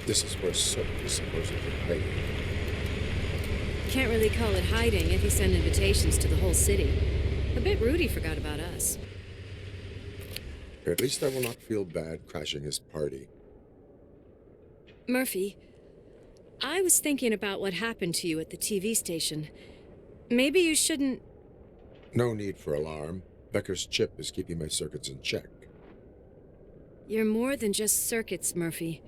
This is where Soap is supposedly hiding. Can't really call it hiding if you send invitations to the whole city. A bit rude he forgot about us. At least I will not feel bad crashing his party. Murphy, I was thinking about what happened to you at the TV station. Maybe you shouldn't... No need for alarm. Becker's chip is keeping my circuits in check. You're more than just circuits, Murphy.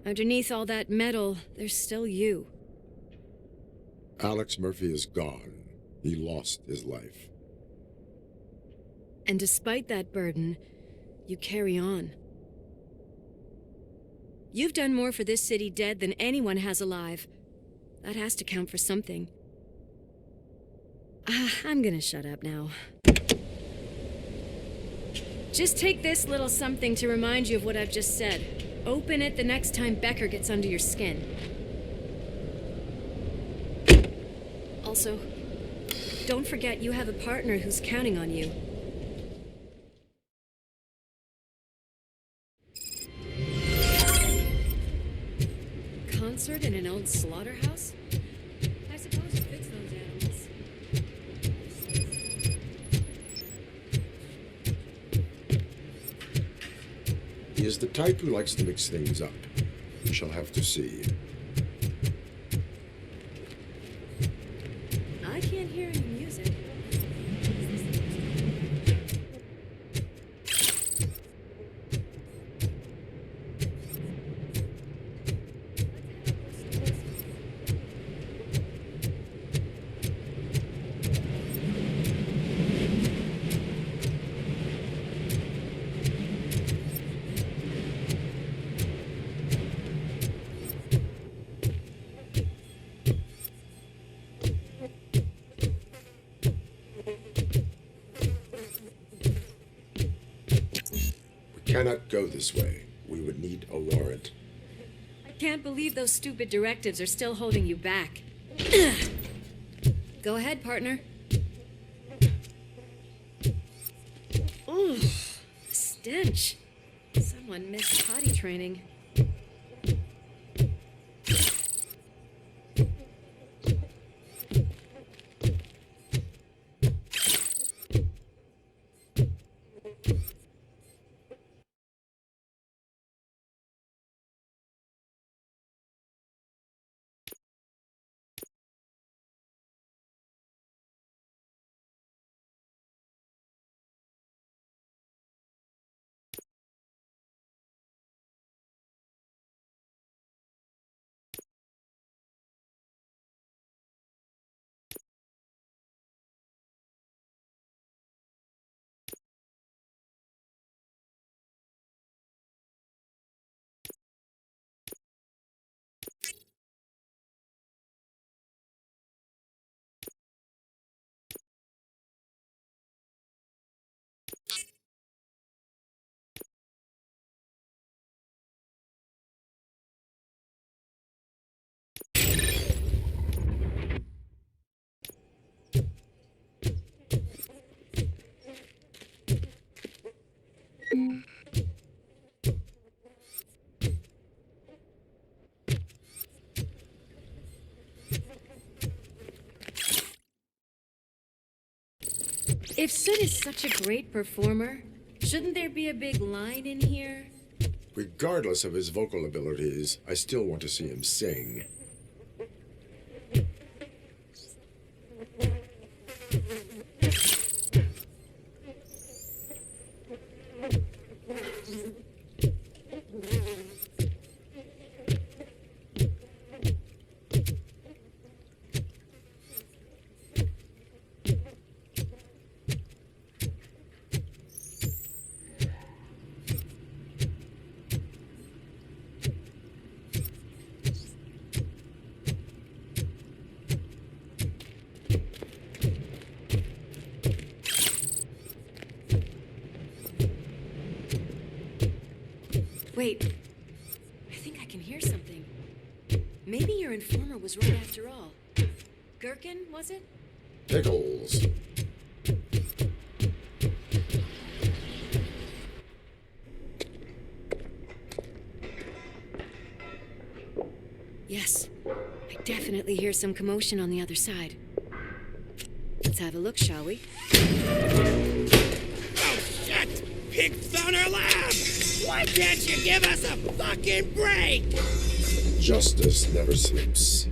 Underneath all that metal, there's still you. Alex Murphy is gone. He lost his life. And despite that burden, you carry on. You've done more for this city dead than anyone has alive. That has to count for something. I'm gonna shut up now. Just take this little something to remind you of what I've just said. Open it the next time Becker gets under your skin. Also, don't forget you have a partner who's counting on you. Concert in an old slaughterhouse? I suppose you fix those animals. He is the type who likes to mix things up. We shall have to see. I can't hear any music. Cannot go this way. We would need a warrant. I can't believe those stupid directives are still holding you back. Go ahead, partner. Ooh, stench. Someone missed potty training. If Sid is such a great performer, shouldn't there be a big line in here? Regardless of his vocal abilities, I still want to see him sing. Wait, I think I can hear something. Maybe your informer was right after all. Gherkin, was it? Pickles. Yes, I definitely hear some commotion on the other side. Let's have a look, shall we? Oh shit! Pig's on our lab! Why can't you give us a fucking break? Justice never sleeps.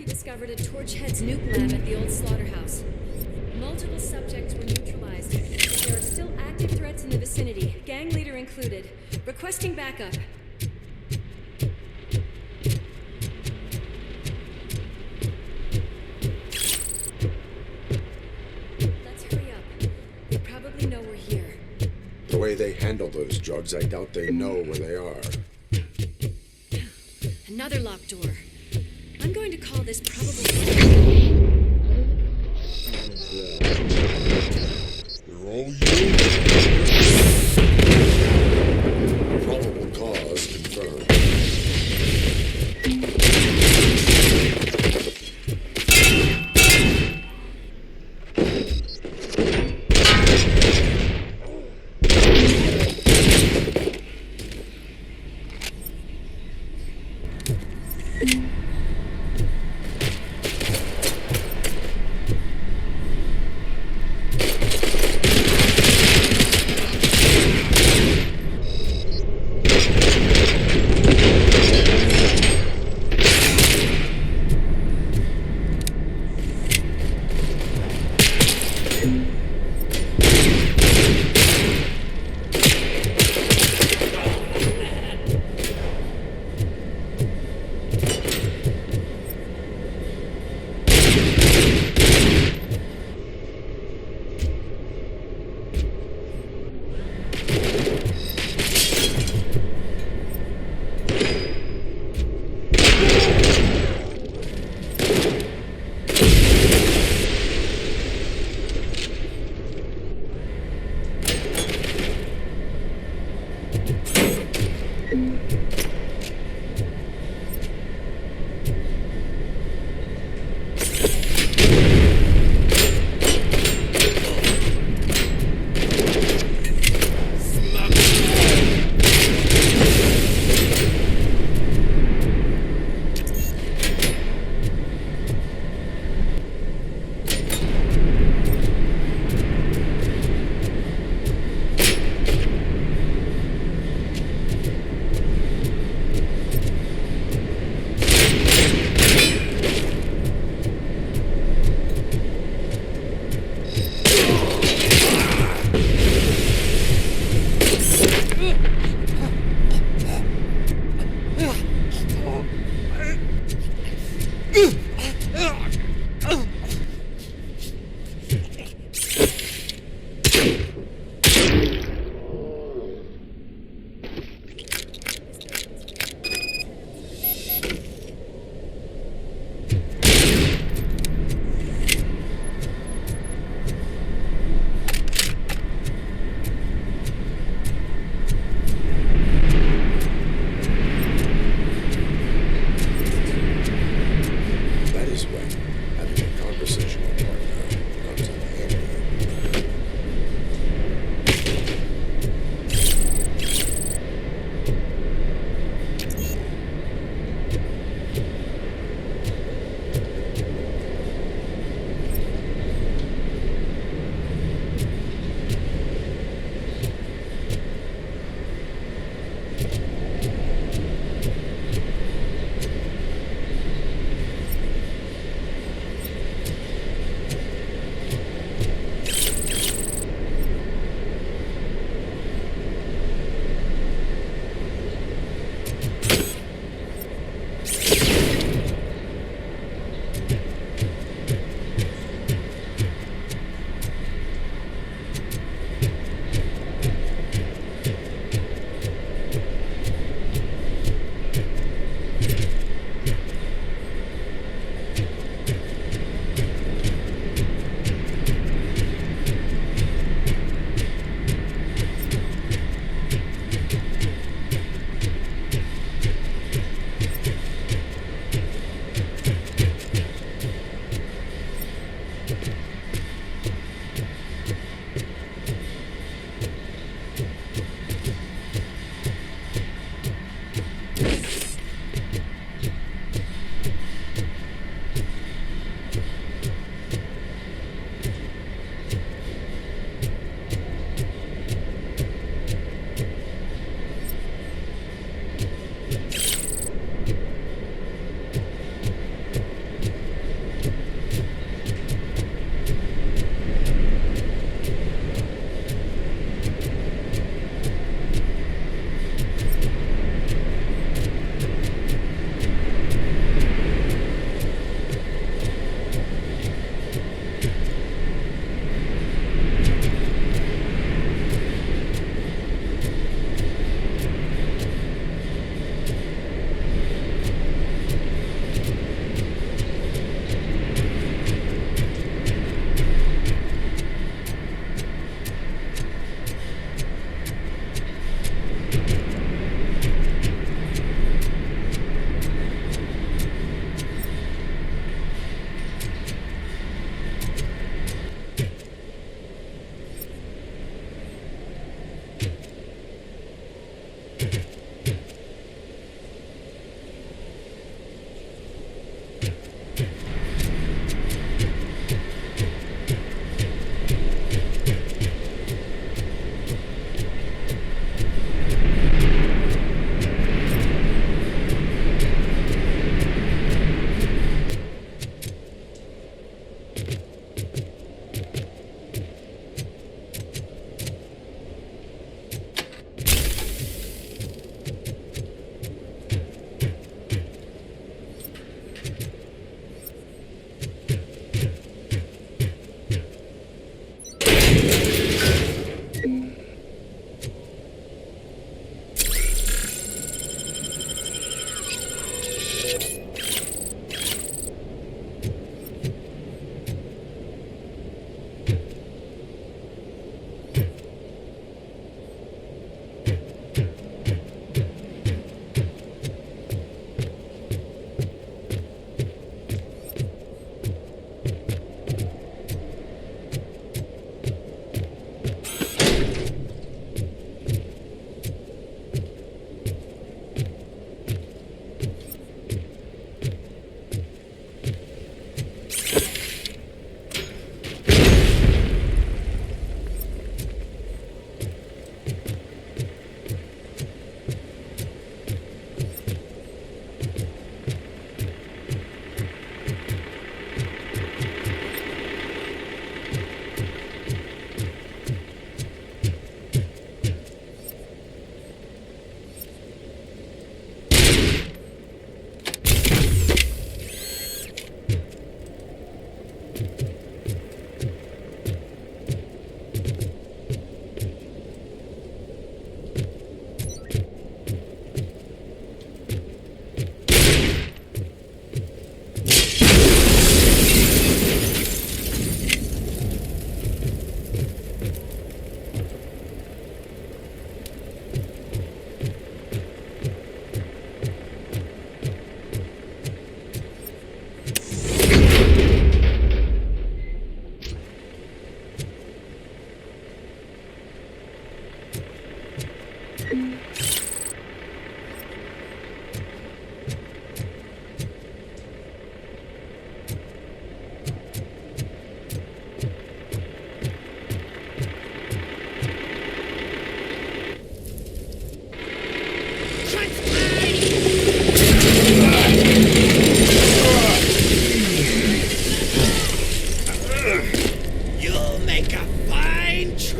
Discovered a Torchhead's nuke lab at the old slaughterhouse. Multiple subjects were neutralized. There are still active threats in the vicinity, gang leader included. Requesting backup. Let's hurry up. They probably know we're here. The way they handle those drugs, I doubt they know where they are. Another locked door. I'm going to call this probable. They're all you. Probable cause confirmed.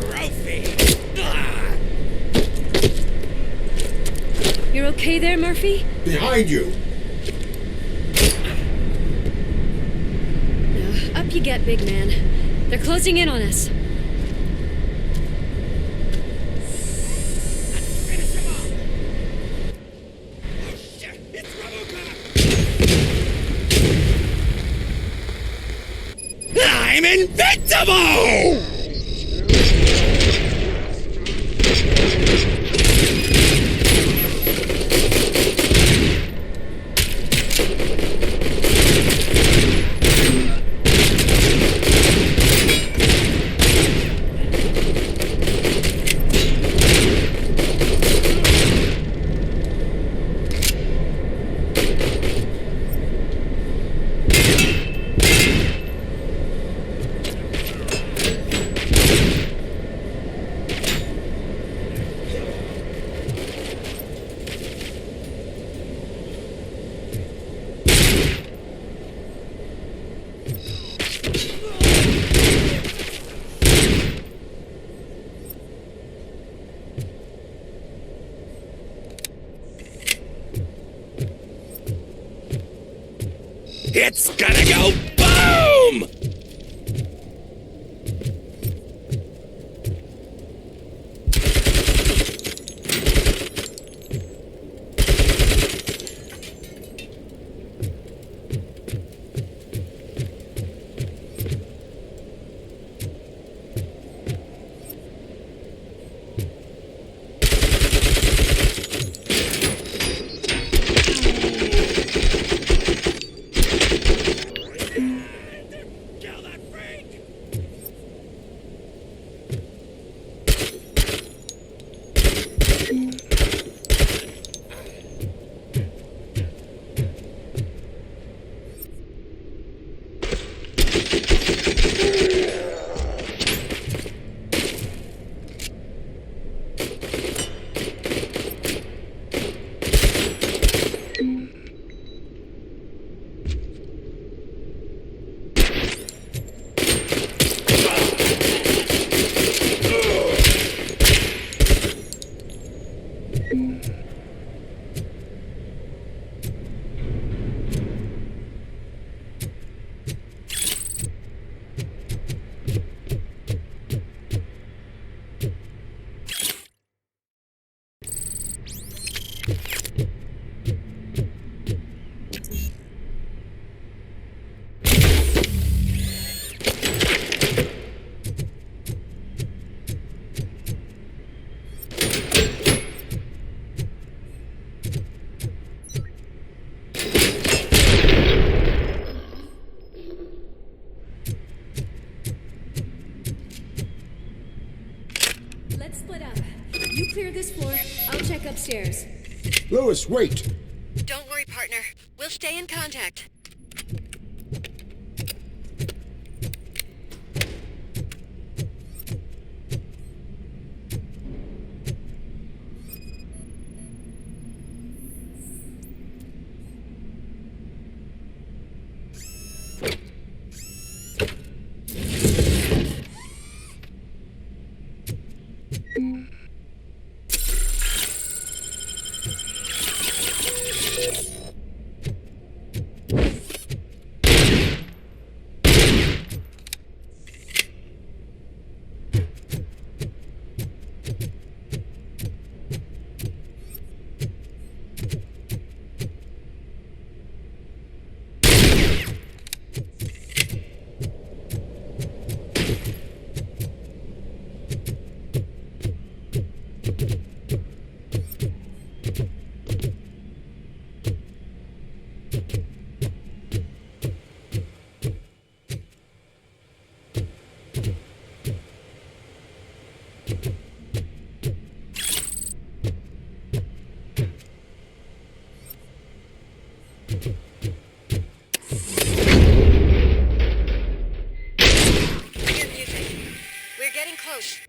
trophy! Ah! You're okay there, Murphy? Behind you! No, up you get, big man. They're closing in on us. Finish him off! Oh shit! It's RoboCop! I'm invincible! It's gonna go boom! Kill that freak! Let's split up. You clear this floor, I'll check upstairs. Lewis, wait! Don't worry, partner. We'll stay in contact. close.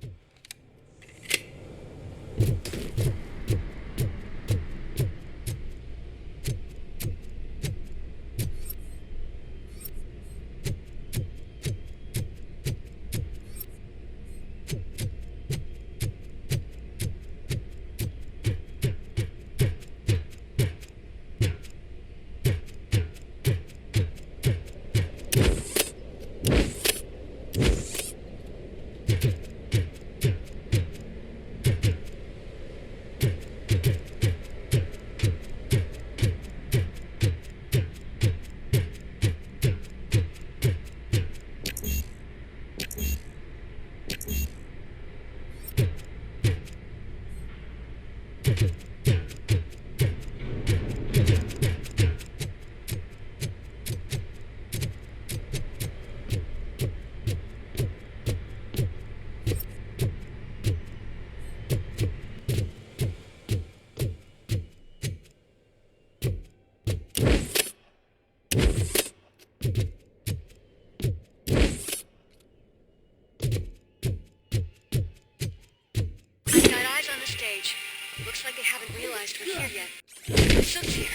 Looks like they haven't realized we're here yet. Sook's here.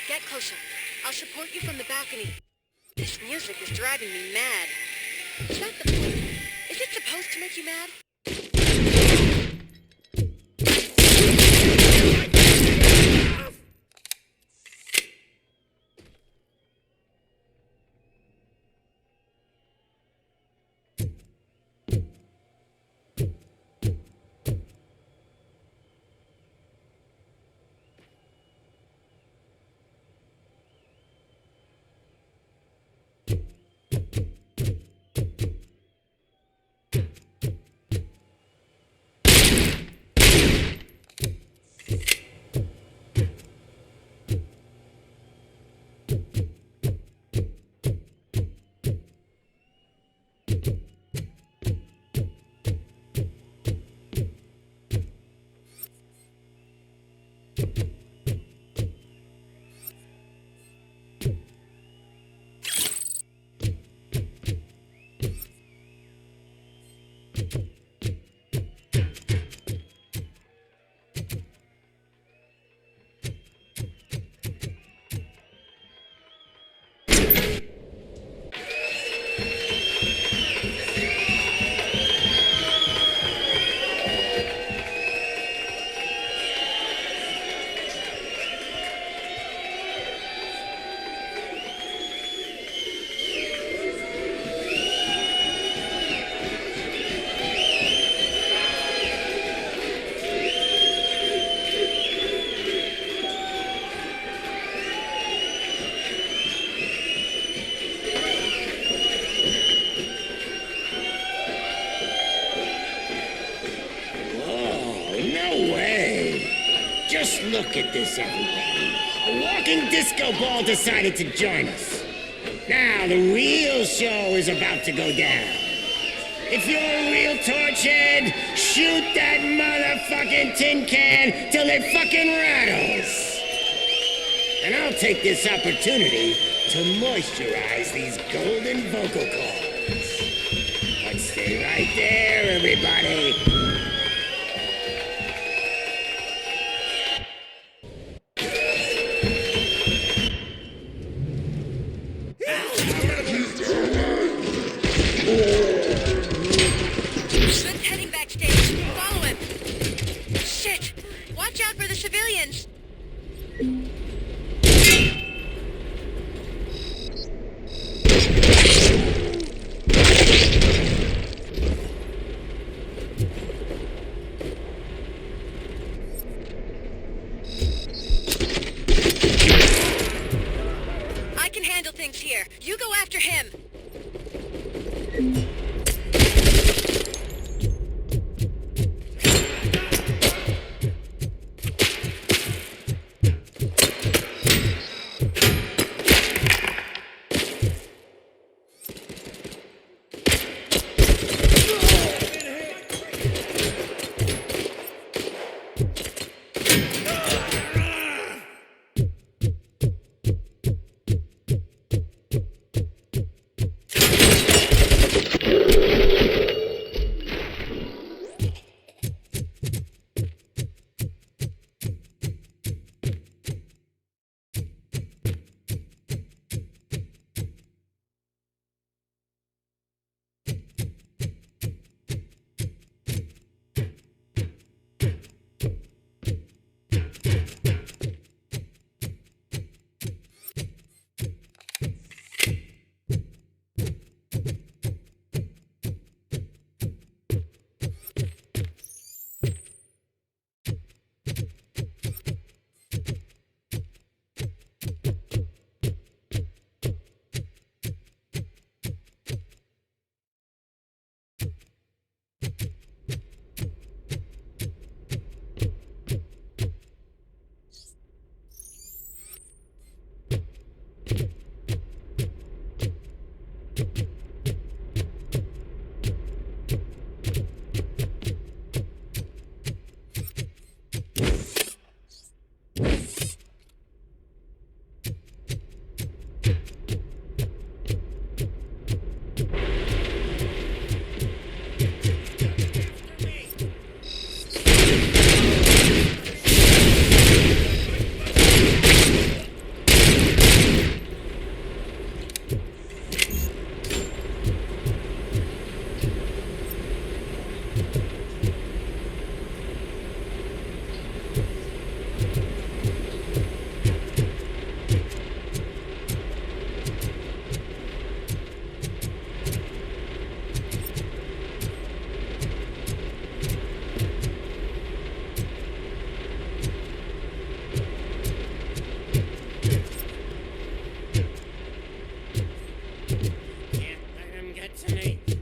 Get closer. I'll support you from the balcony. This music is driving me mad. Is that the point? Is it supposed to make you mad? Just look at this, everybody. A walking disco ball decided to join us. Now, the real show is about to go down. If you're a real torchhead, shoot that motherfucking tin can till it fucking rattles. And I'll take this opportunity to moisturize these golden vocal cords. But stay right there, everybody. Swift's heading backstage. Follow him. Shit! Watch out for the civilians. I can handle things here. You go after him.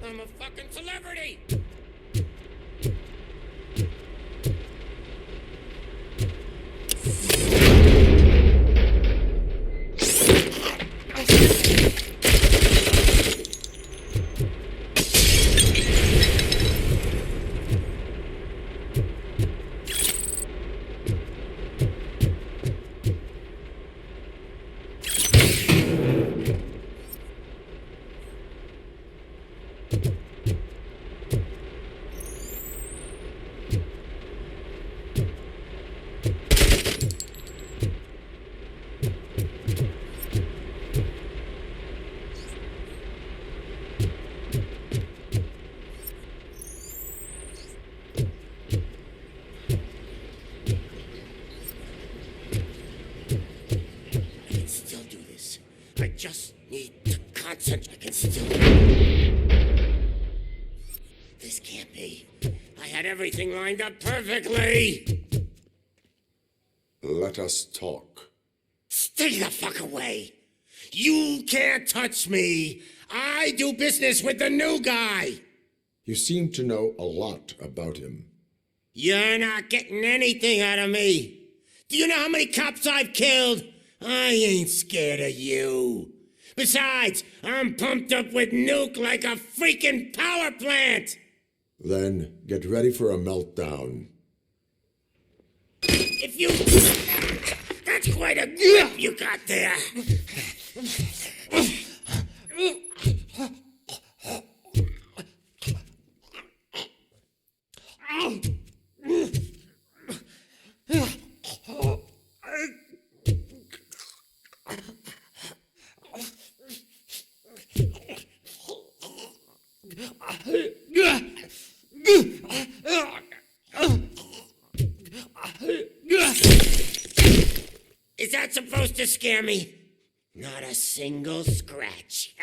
I'm a fucking celebrity! I just need to concentrate. I can still... This can't be. I had everything lined up perfectly. Let us talk. Stay the fuck away. You can't touch me. I do business with the new guy. You seem to know a lot about him. You're not getting anything out of me. Do you know how many cops I've killed? I ain't scared of you. Besides, I'm pumped up with nuke like a freaking power plant. Then get ready for a meltdown. If you... That's quite a grip you got there. Is that supposed to scare me? Not a single scratch.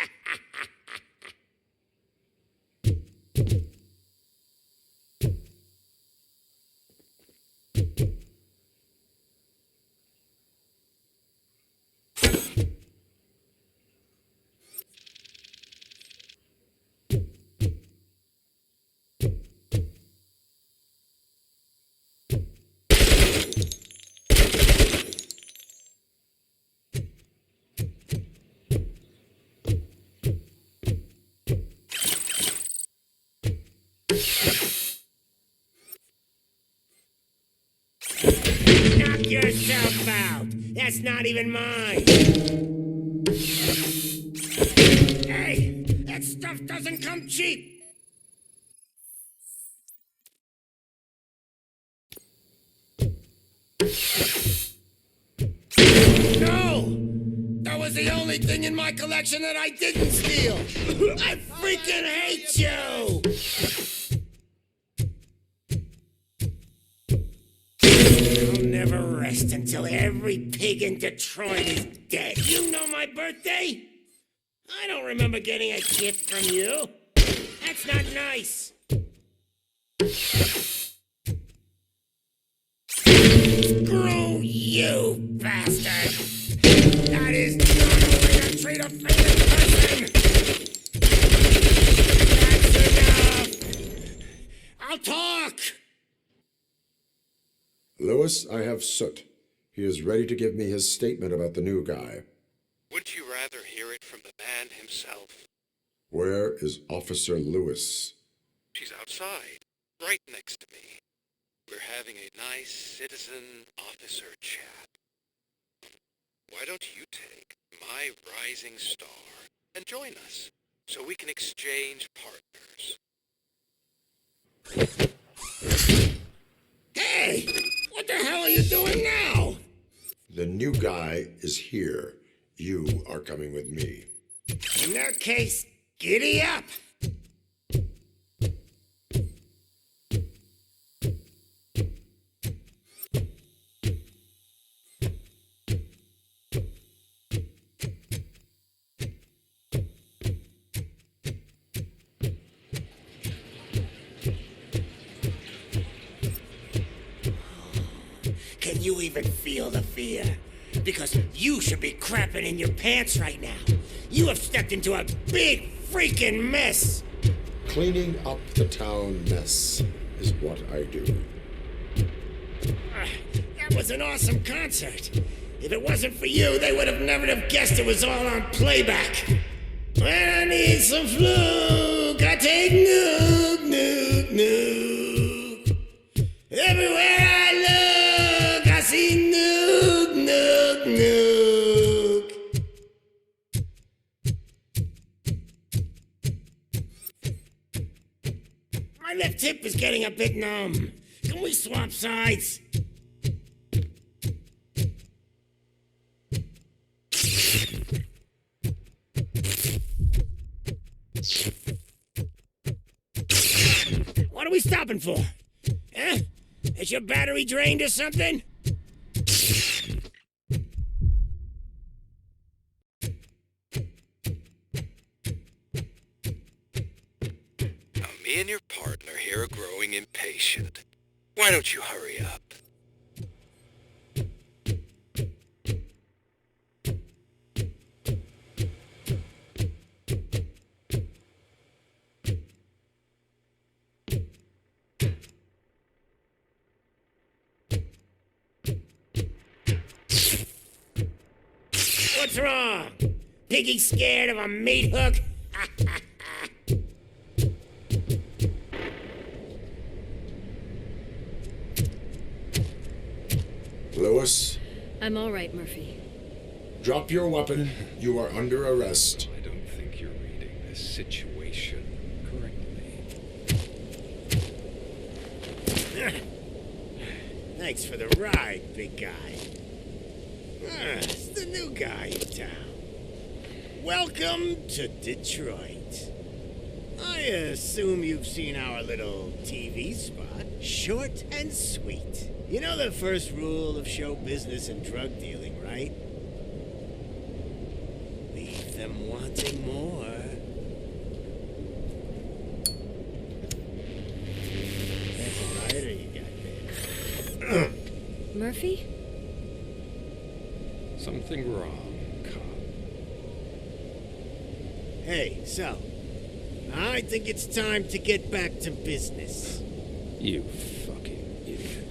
Knock yourself out. That's not even mine. Hey, that stuff doesn't come cheap. No! That was the only thing in my collection that I didn't steal. I freaking hate you! I'll never rest until every pig in Detroit is dead. You know my birthday? I don't remember getting a gift from you. That's not nice. Screw you, bastard! That is not the way to treat a famous person! That's enough! I'll talk! Lewis, I have Soot. He is ready to give me his statement about the new guy. Wouldn't you rather hear it from the man himself? Where is Officer Lewis? She's outside, right next to me. We're having a nice citizen-officer chat. Why don't you take my rising star and join us, so we can exchange partners? Hey! What the hell are you doing now? The new guy is here. You are coming with me. In that case, giddy up! you even feel the fear. Because you should be crapping in your pants right now. You have stepped into a big freaking mess. Cleaning up the town mess is what I do. That was an awesome concert. If it wasn't for you, they would have never have guessed it was all on playback. When I need some fluke, I take nuke, nuke, nuke. Everywhere I look, I see nuke, nuke, nuke. My left hip is getting a bit numb. Can we swap sides? What are we stopping for? Huh? Is your battery drained or something? Now, me and your partner here are growing impatient. Why don't you hurry up? What's wrong? Piggy scared of a meat hook? Lewis, I'm all right, Murphy. drop your weapon. You are under arrest. I don't think you're reading this situation correctly. Thanks for the ride, big guy. It's the new guy in town. Welcome to Detroit. I assume you've seen our little TV spot. Short and sweet. You know the first rule of show business and drug dealing, right? Leave them wanting more. That's a lighter you got there. Murphy? Something wrong, cop. Hey, so, I think it's time to get back to business. You fucking idiot.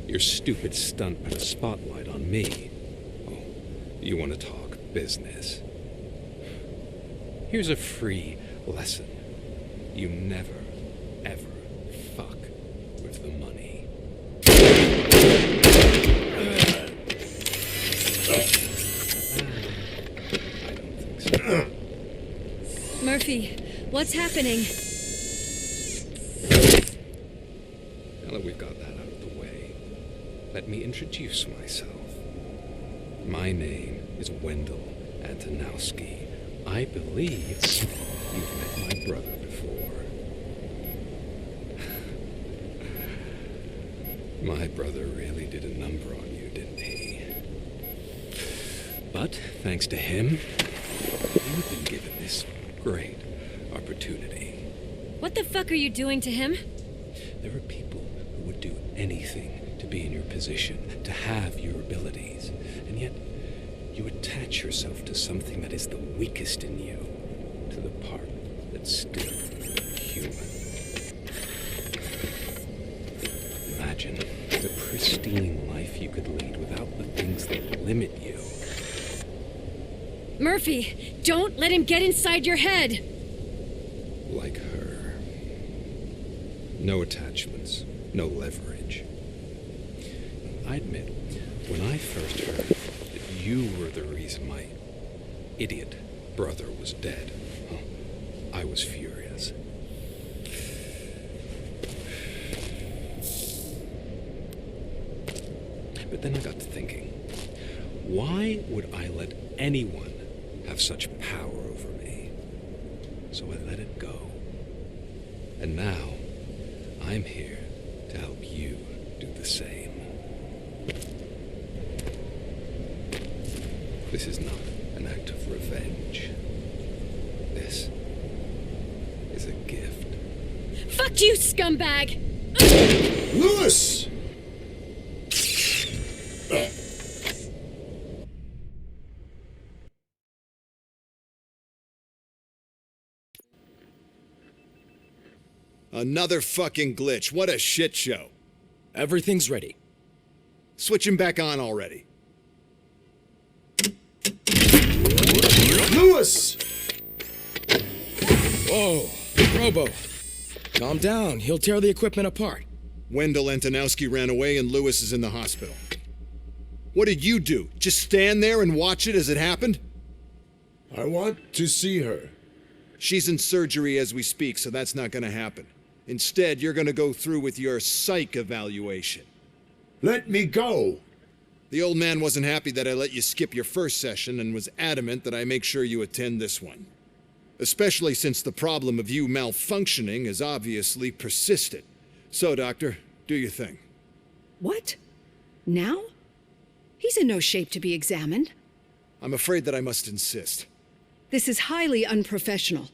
Your stupid stunt put a spotlight on me. Oh, you want to talk business? Here's a free lesson. You never, ever fuck with the money. I don't think so. Murphy, what's happening? Now that we've got that out of the way, let me introduce myself. My name is Wendell Antonowski. I believe you've met my brother before. My brother really did a number on you, didn't he? But thanks to him, you've been given this great opportunity. What the fuck are you doing to him? There are people who would do anything to be in your position, to have your abilities, and yet you attach yourself to something that is the weakest in you, to the part that's still human. Imagine the pristine life you could lead without the things that limit you. Murphy, don't let him get inside your head! Like her. No attachments, no leverage. I admit, when I first heard that you were the reason my idiot brother was dead, I was furious. But then I got to thinking, why would I let anyone have such power over me? So I let it go. And now, I'm here to help you do the same. This is not an act of revenge. This is a gift. Fuck you, scumbag! Lewis! Another fucking glitch. What a shit show. Everything's ready. Switch him back on already. Lewis! Whoa, Robo. Calm down. He'll tear the equipment apart. Wendell Antonowski ran away and Lewis is in the hospital. What did you do? Just stand there and watch it as it happened? I want to see her. She's in surgery as we speak, so that's not gonna happen. Instead, you're gonna go through with your psych evaluation. Let me go! The old man wasn't happy that I let you skip your first session and was adamant that I make sure you attend this one. Especially since the problem of you malfunctioning is obviously persistent. So, Doctor, do your thing. What? Now? He's in no shape to be examined. I'm afraid that I must insist. This is highly unprofessional.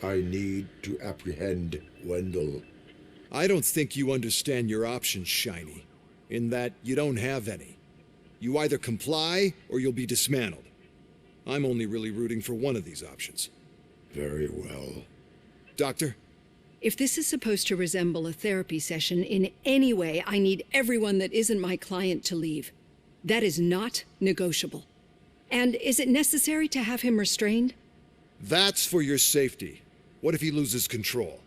I need to apprehend Wendell. I don't think you understand your options, Shiny, in that you don't have any. You either comply or you'll be dismantled. I'm only really rooting for one of these options. Very well. Doctor? If this is supposed to resemble a therapy session in any way, I need everyone that isn't my client to leave. That is not negotiable. And is it necessary to have him restrained? That's for your safety. What if he loses control?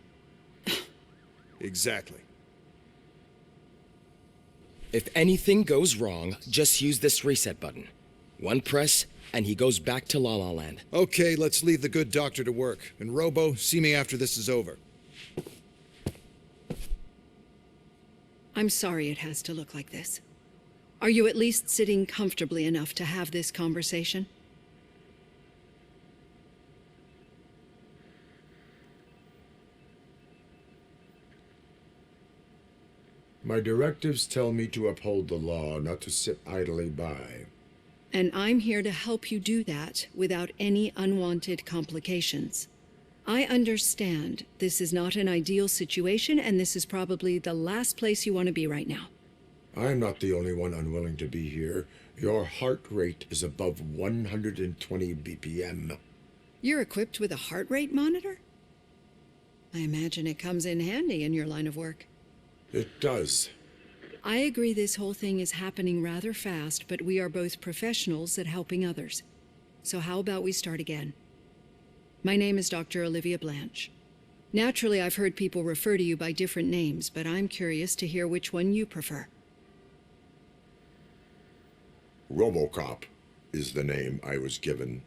Exactly. If anything goes wrong, just use this reset button. One press, and he goes back to La La Land. Okay, let's leave the good doctor to work. And Robo, see me after this is over. I'm sorry it has to look like this. Are you at least sitting comfortably enough to have this conversation? My directives tell me to uphold the law, not to sit idly by. And I'm here to help you do that without any unwanted complications. I understand this is not an ideal situation, and this is probably the last place you want to be right now. I'm not the only one unwilling to be here. Your heart rate is above 120 BPM. You're equipped with a heart rate monitor? I imagine it comes in handy in your line of work. It does. I agree this whole thing is happening rather fast, but we are both professionals at helping others. So how about we start again? My name is Dr. Olivia Blanche. Naturally, I've heard people refer to you by different names, but I'm curious to hear which one you prefer. RoboCop is the name I was given.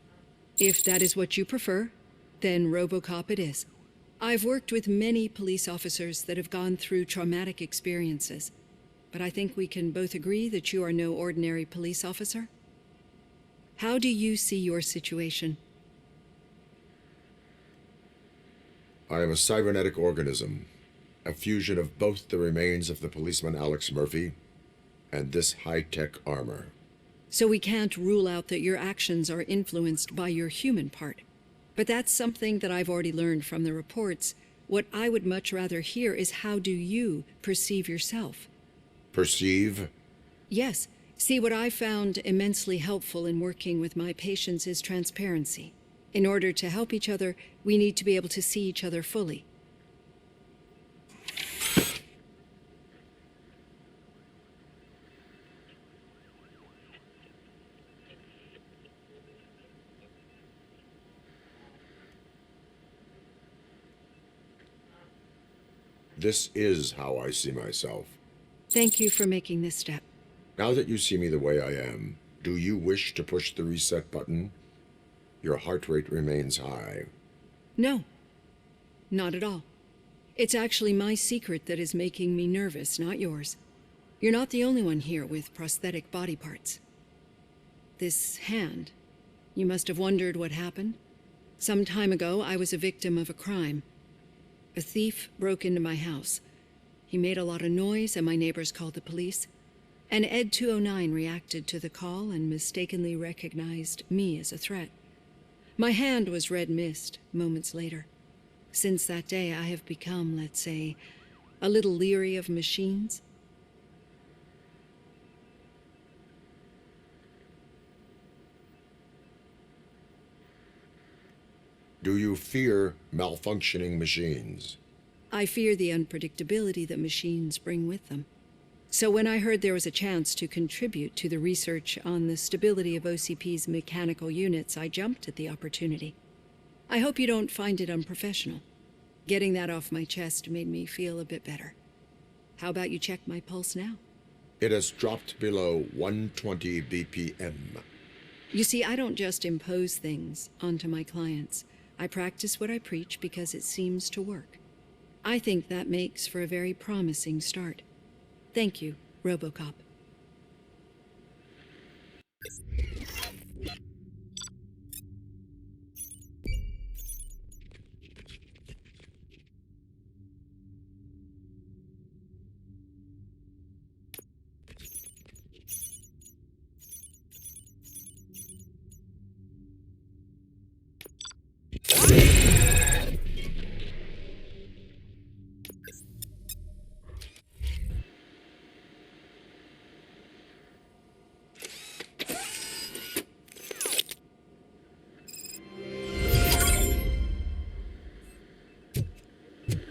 If that is what you prefer, then RoboCop it is. I've worked with many police officers that have gone through traumatic experiences, but I think we can both agree that you are no ordinary police officer. How do you see your situation? I am a cybernetic organism, a fusion of both the remains of the policeman Alex Murphy and this high-tech armor. So we can't rule out that your actions are influenced by your human part. But that's something that I've already learned from the reports. What I would much rather hear is how do you perceive yourself? Perceive? Yes. See, what I found immensely helpful in working with my patients is transparency. In order to help each other, we need to be able to see each other fully. This is how I see myself. Thank you for making this step. Now that you see me the way I am, do you wish to push the reset button? Your heart rate remains high. No, not at all. It's actually my secret that is making me nervous, not yours. You're not the only one here with prosthetic body parts. This hand, you must have wondered what happened. Some time ago, I was a victim of a crime. A thief broke into my house. He made a lot of noise and my neighbors called the police. And Ed 209 reacted to the call and mistakenly recognized me as a threat. My hand was red mist moments later. Since that day, I have become, let's say, a little leery of machines. Do you fear malfunctioning machines? I fear the unpredictability that machines bring with them. So when I heard there was a chance to contribute to the research on the stability of OCP's mechanical units, I jumped at the opportunity. I hope you don't find it unprofessional. Getting that off my chest made me feel a bit better. How about you check my pulse now? It has dropped below 120 BPM. You see, I don't just impose things onto my clients. I practice what I preach because it seems to work. I think that makes for a very promising start. Thank you, RoboCop.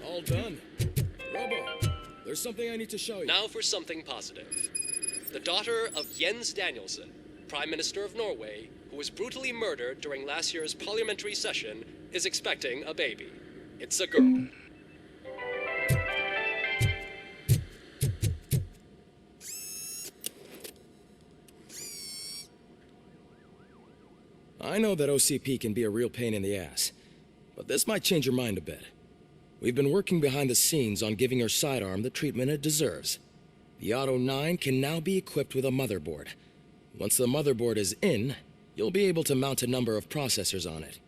All done. Robo, there's something I need to show you. Now for something positive. The daughter of Jens Danielson, Prime Minister of Norway, who was brutally murdered during last year's parliamentary session, is expecting a baby. It's a girl. I know that OCP can be a real pain in the ass, but this might change your mind a bit. We've been working behind the scenes on giving her sidearm the treatment it deserves. The Auto 9 can now be equipped with a motherboard. Once the motherboard is in, you'll be able to mount a number of processors on it.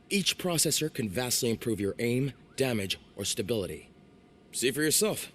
Each processor can vastly improve your aim, damage, or stability. See for yourself.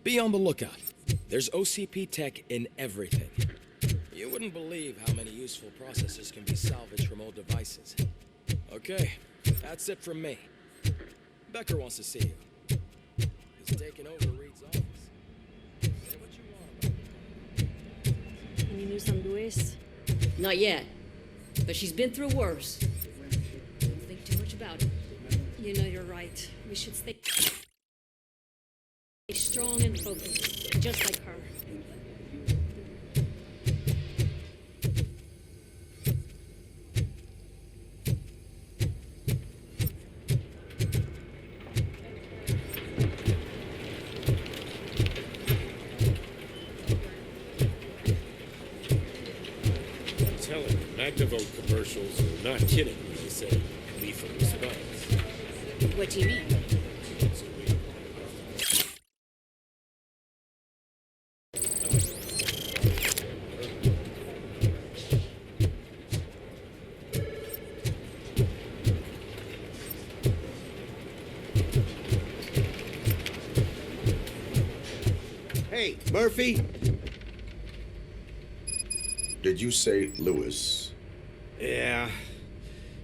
Be on the lookout. There's OCP tech in everything. You wouldn't believe how many useful processors can be salvaged from old devices. Okay, that's it from me. Becker wants to see you. He's taking over Reed's office. Say what you want about it. Any news on Luis? Not yet, but she's been through worse. Don't think too much about it. You know you're right. We should stay Strong and focused, just like her. I'm telling you, Magnavote commercials are not kidding when they say lethal response. What do you mean? So we- Hey, Murphy? Did you say Lewis? Yeah.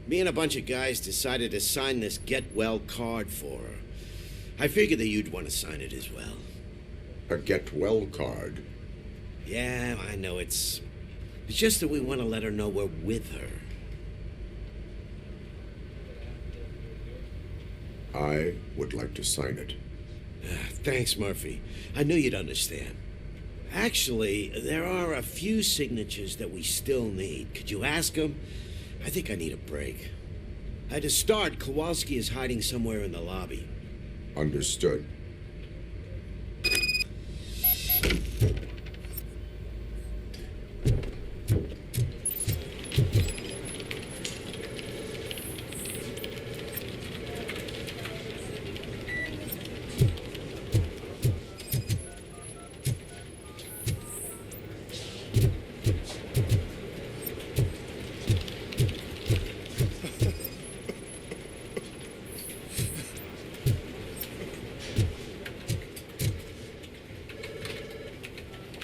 Me and a bunch of guys decided to sign this get well card for her. I figured that you'd want to sign it as well. A get well card? Yeah, I know it's just that we want to let her know we're with her. I would like to sign it. Thanks, Murphy. I knew you'd understand. Actually, there are a few signatures that we still need. Could you ask them? I think I need a break. To start, Kowalski is hiding somewhere in the lobby. Understood.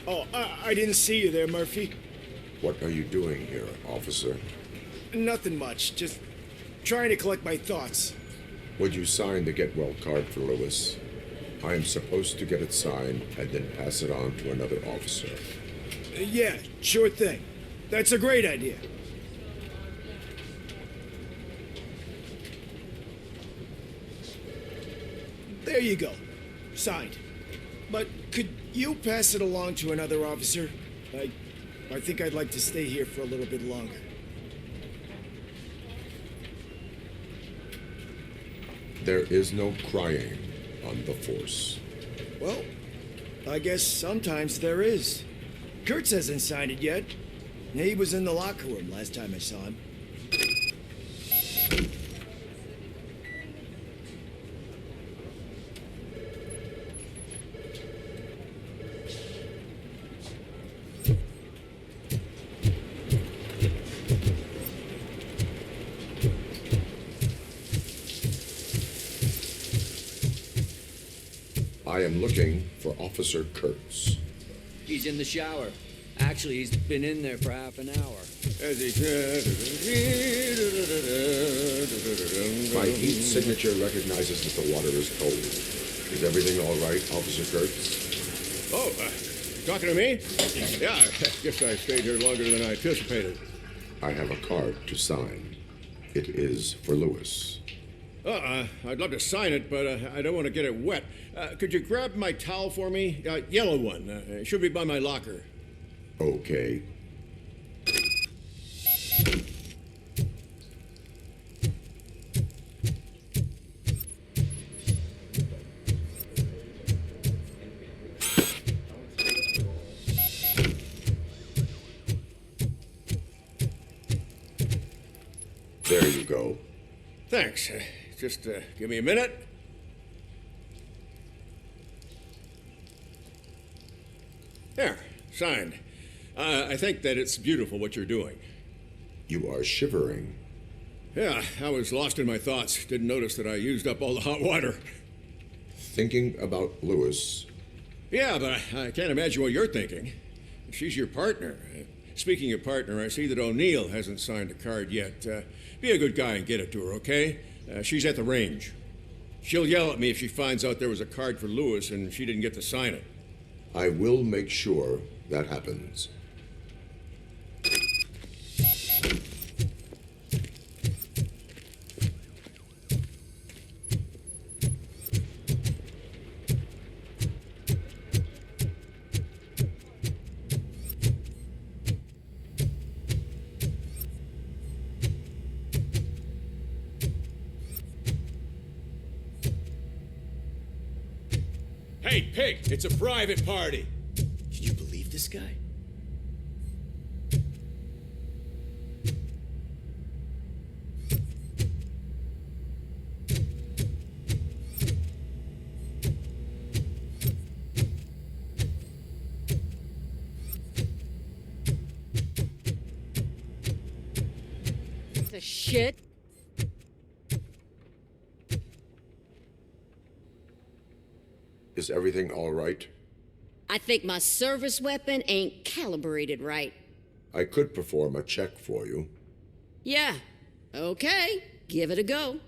Oh, I didn't see you there, Murphy. What are you doing here, officer? Nothing much, just trying to collect my thoughts. Would you sign the get well card for Lewis? I am supposed to get it signed and then pass it on to another officer. Yeah, sure thing. That's a great idea. There you go. Signed. But could you pass it along to another officer? I think I'd like to stay here for a little bit longer. There is no crying on the force. Well, I guess sometimes there is. Kurtz hasn't signed it yet. He was in the locker room last time I saw him. I am looking for Officer Kurtz. He's in the shower. Actually, he's been in there for half an hour. My heat signature recognizes that the water is cold. Is everything all right, Officer Kurtz? Oh, talking to me? Yeah, I guess I stayed here longer than I anticipated. I have a card to sign. It is for Lewis. I'd love to sign it, but I don't want to get it wet. Could you grab my towel for me? Yellow one. It should be by my locker. Okay. There you go. Thanks. Just give me a minute. There, signed. I think that it's beautiful what you're doing. You are shivering. Yeah, I was lost in my thoughts. Didn't notice that I used up all the hot water. Thinking about Lewis Yeah, but I can't imagine what you're thinking. She's your partner. Speaking of partner, I see that O'Neill hasn't signed a card yet. Be a good guy and get it to her, okay? She's at the range. She'll yell at me if she finds out there was a card for Lewis and she didn't get to sign it. I will make sure that happens. Hey, Pig, it's a private party. Can you believe this guy? The shit. Is everything all right? I think my service weapon ain't calibrated right. I could perform a check for you. Yeah. Okay. Give it a go.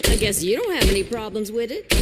I guess you don't have any problems with it.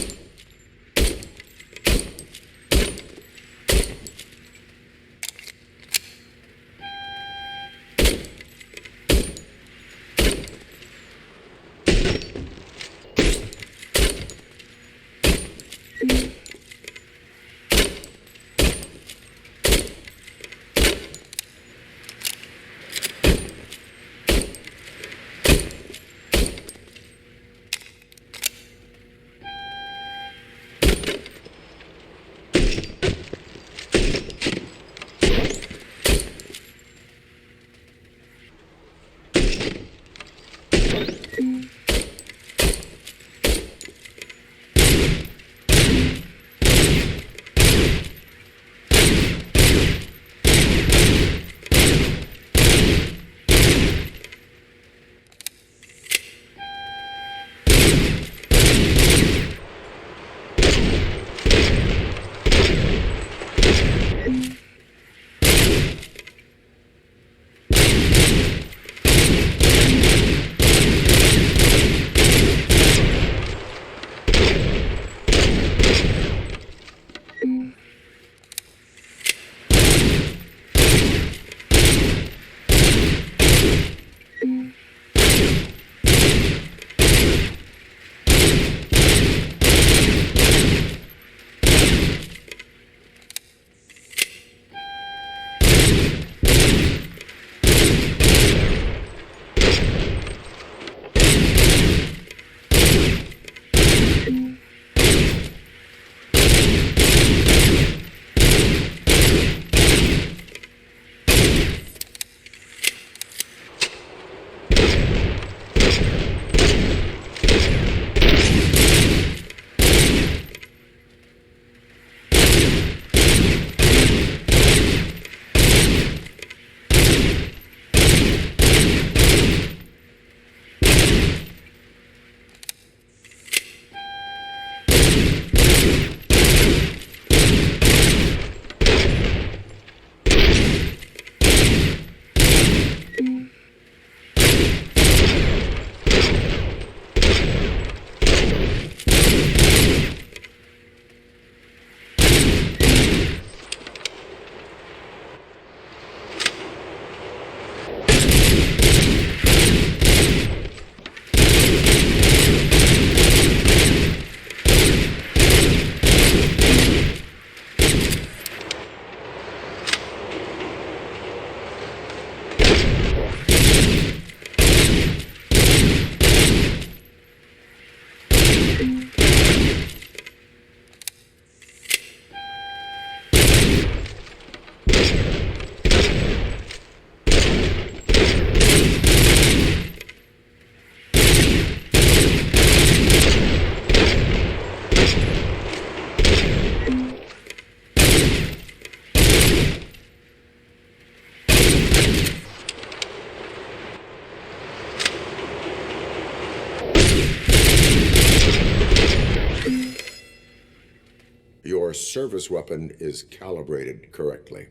service weapon is calibrated correctly.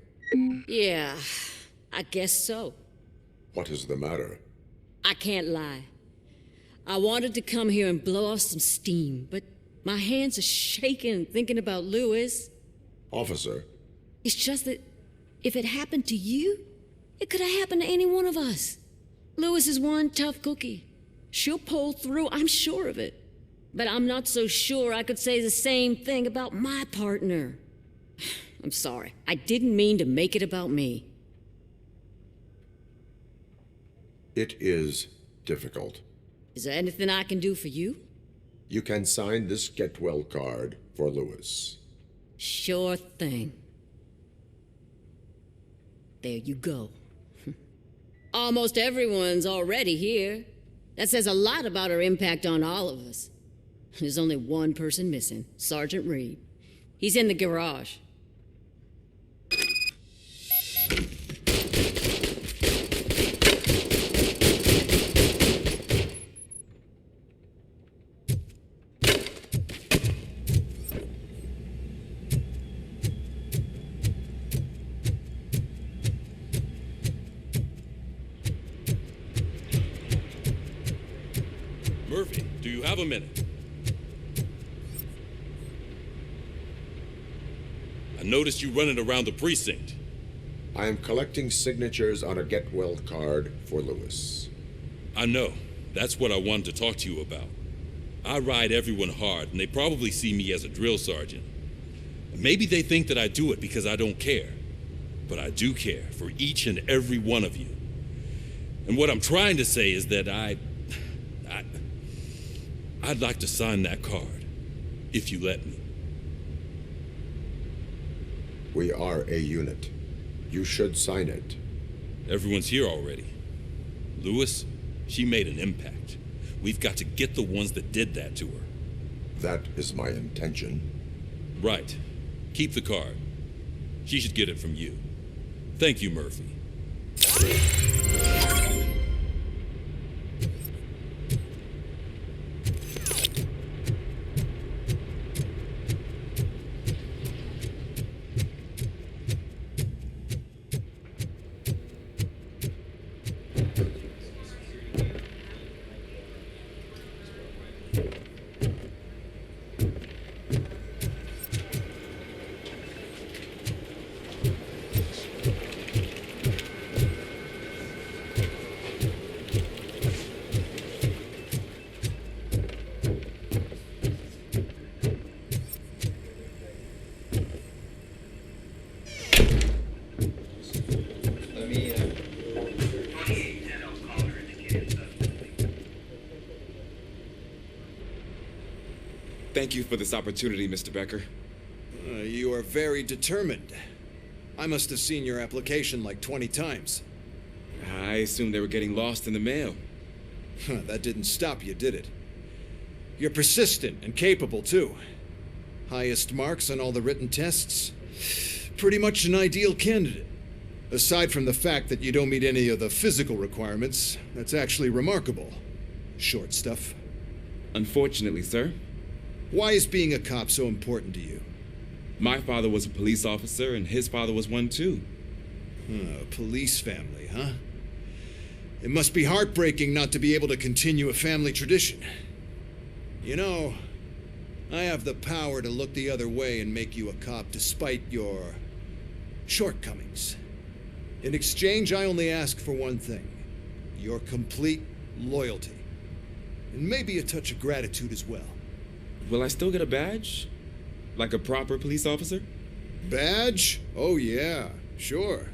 Yeah, I guess so. What is the matter? I can't lie. I wanted to come here and blow off some steam, but my hands are shaking thinking about Lewis. Officer, It's just that if it happened to you, it could have happened to any one of us. Lewis is one tough cookie. She'll pull through, I'm sure of it. But I'm not so sure I could say the same thing about my partner. I'm sorry. I didn't mean to make it about me. it is difficult. Is there anything I can do for you? You can sign this get well card for Lewis. Sure thing. There you go. Almost everyone's already here. That says a lot about our impact on all of us. There's only one person missing, Sergeant Reed. He's in the garage. Murphy, do you have a minute? I noticed you running around the precinct. I am collecting signatures on a get well card for Lewis. I know. That's what I wanted to talk to you about. I ride everyone hard, and they probably see me as a drill sergeant. Maybe they think that I do it because I don't care. But I do care for each and every one of you. And what I'm trying to say is that I'd like to sign that card, if you let me. We are a unit. You should sign it. Everyone's here already. Lewis, she made an impact. We've got to get the ones that did that to her. That is my intention. Right. Keep the card. She should get it from you. Thank you, Murphy. Thank you for this opportunity, Mr. Becker. You are very determined. I must have seen your application like 20 times. I assumed they were getting lost in the mail. That didn't stop you, did it? You're persistent and capable, too. Highest marks on all the written tests. Pretty much an ideal candidate. Aside from the fact that you don't meet any of the physical requirements, that's actually remarkable. Short stuff. Unfortunately, sir. Why is being a cop so important to you? My father was a police officer, and his father was one, too. A police family, huh? It must be heartbreaking not to be able to continue a family tradition. You know, I have the power to look the other way and make you a cop despite your shortcomings. In exchange, I only ask for one thing. Your complete loyalty. And maybe a touch of gratitude as well. Will I still get a badge? Like a proper police officer? Badge? Oh yeah, sure.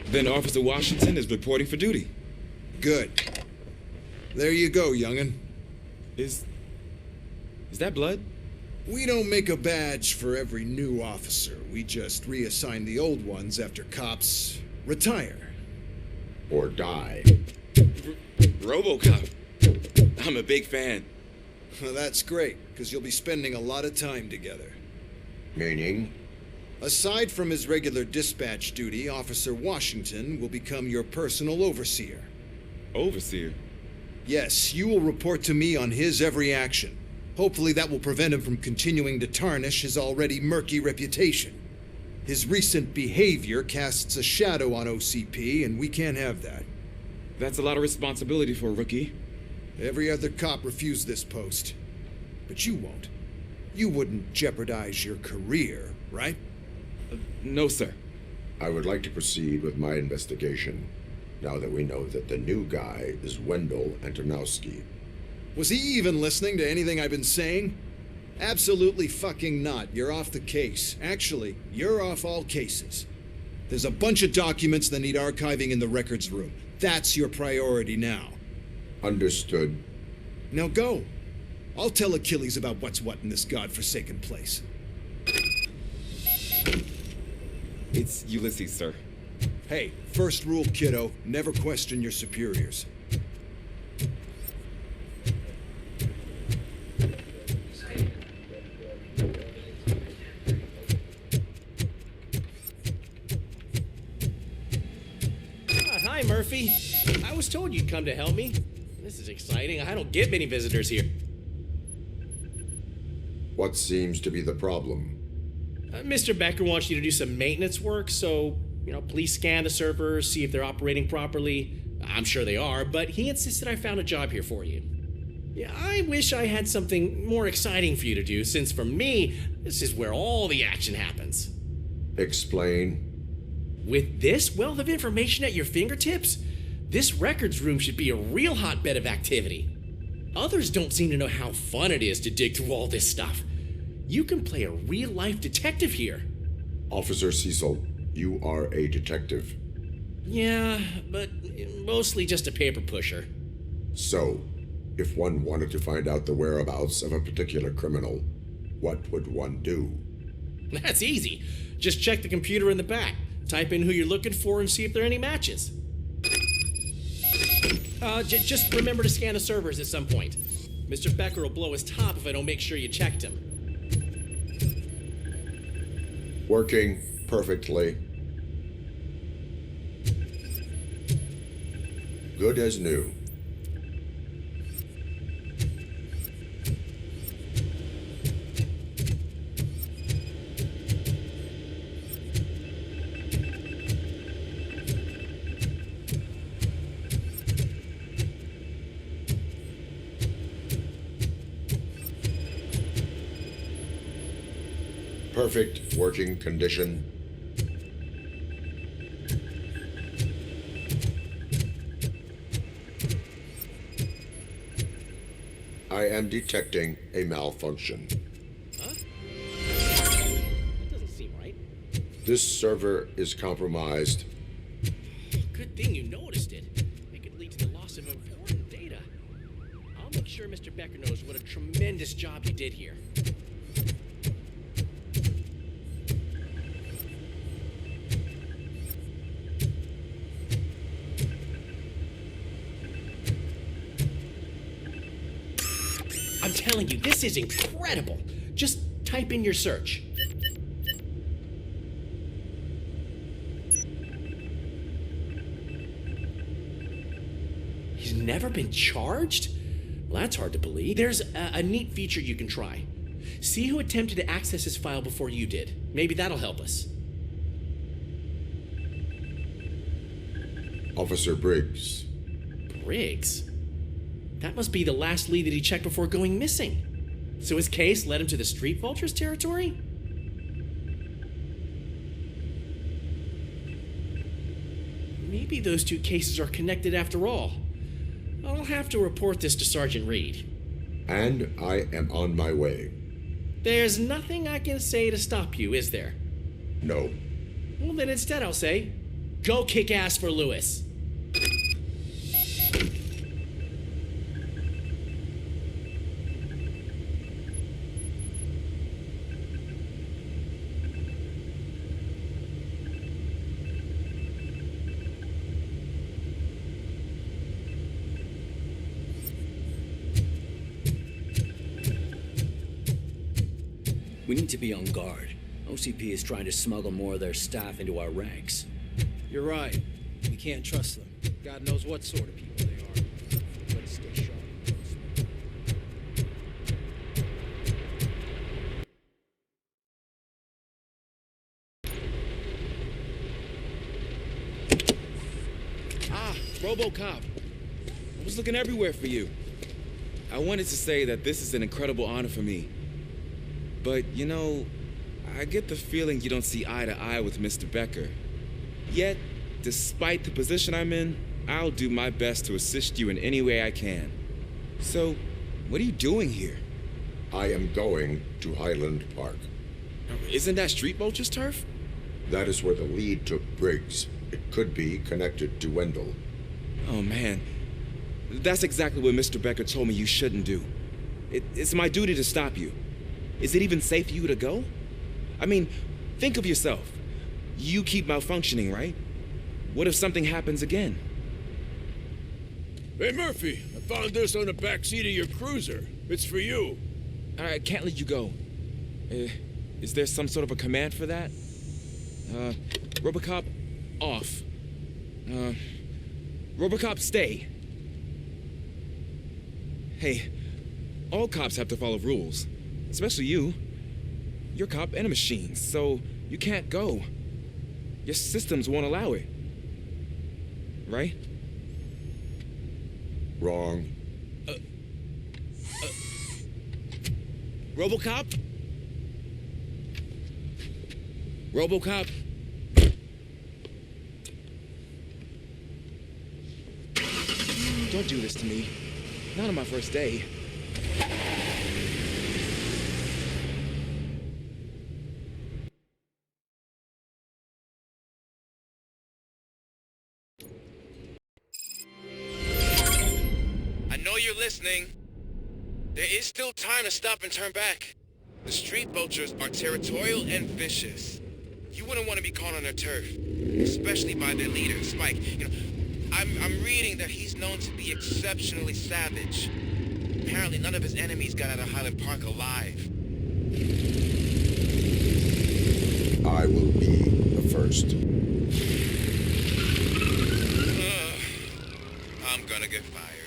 Then Officer Washington is reporting for duty. Good. There you go, young'un. Is that blood? We don't make a badge for every new officer. We just reassign the old ones after cops retire. Or die. RoboCop. I'm a big fan. Well, that's great, because you'll be spending a lot of time together. Meaning? Aside from his regular dispatch duty, Officer Washington will become your personal overseer. Overseer? Yes, you will report to me on his every action. Hopefully that will prevent him from continuing to tarnish his already murky reputation. His recent behavior casts a shadow on OCP, and we can't have that. That's a lot of responsibility for a rookie. Every other cop refused this post. But you won't. You wouldn't jeopardize your career, right? No, sir. I would like to proceed with my investigation, now that we know that the new guy is Wendell Antonowski. Was he even listening to anything I've been saying? Absolutely fucking not. You're off the case. Actually, you're off all cases. There's a bunch of documents that need archiving in the records room. That's your priority now. Understood. Now go. I'll tell Achilles about what's what in this godforsaken place. It's Ulysses, sir. Hey, first rule, kiddo, never question your superiors. Hi, Murphy. I was told you'd come to help me. This is exciting. I don't get many visitors here. What seems to be the problem? Mr. Becker wants you to do some maintenance work, so, please scan the servers, see if they're operating properly. I'm sure they are, but he insisted I found a job here for you. Yeah, I wish I had something more exciting for you to do, since for me, this is where all the action happens. Explain. With this wealth of information at your fingertips, this records room should be a real hotbed of activity. Others don't seem to know how fun it is to dig through all this stuff. You can play a real-life detective here. Officer Cecil, you are a detective. Yeah, but mostly just a paper pusher. So, if one wanted to find out the whereabouts of a particular criminal, what would one do? That's easy. Just check the computer in the back, type in who you're looking for, and see if there are any matches. Just remember to scan the servers at some point. Mr. Becker will blow his top if I don't make sure you checked him. Working perfectly. Good as new. Perfect working condition. I am detecting a malfunction. Huh? That doesn't seem right. This server is compromised. Good thing you noticed it. It could lead to the loss of important data. I'll make sure Mr. Becker knows what a tremendous job you did here. I'm telling you, this is incredible. Just type in your search. He's never been charged? Well, that's hard to believe. There's a neat feature you can try. See who attempted to access his file before you did. Maybe that'll help us. Officer Briggs. Briggs? That must be the last lead that he checked before going missing. So his case led him to the Street Vultures territory? Maybe those two cases are connected after all. I'll have to report this to Sergeant Reed. And I am on my way. There's nothing I can say to stop you, is there? No. Well, then instead I'll say, go kick ass for Lewis. We need to be on guard. OCP is trying to smuggle more of their staff into our ranks. You're right. We can't trust them. God knows what sort of people they are. Better stay sharp. RoboCop. I was looking everywhere for you. I wanted to say that this is an incredible honor for me. But, you know, I get the feeling you don't see eye to eye with Mr. Becker. Yet, despite the position I'm in, I'll do my best to assist you in any way I can. So, what are you doing here? I am going to Highland Park. Isn't that Street Vulture's turf? That is where the lead took Briggs. It could be connected to Wendell. Oh, man. That's exactly what Mr. Becker told me you shouldn't do. It's my duty to stop you. Is it even safe for you to go? I mean, think of yourself. You keep malfunctioning, right? What if something happens again? Hey, Murphy, I found this on the back seat of your cruiser. It's for you. I can't let you go. Is there some sort of a command for that? RoboCop, off. RoboCop, stay. Hey, all cops have to follow rules. Especially you. You're a cop and a machine, so you can't go. Your systems won't allow it. Right? Wrong. RoboCop? RoboCop? Don't do this to me. Not on my first day. I know you're listening. There is still time to stop and turn back. The street vultures are territorial and vicious. You wouldn't want to be caught on their turf, especially by their leader, Spike. You know, I'm reading that he's known to be exceptionally savage. Apparently, none of his enemies got out of Highland Park alive. I will be the first. I'm gonna get fired.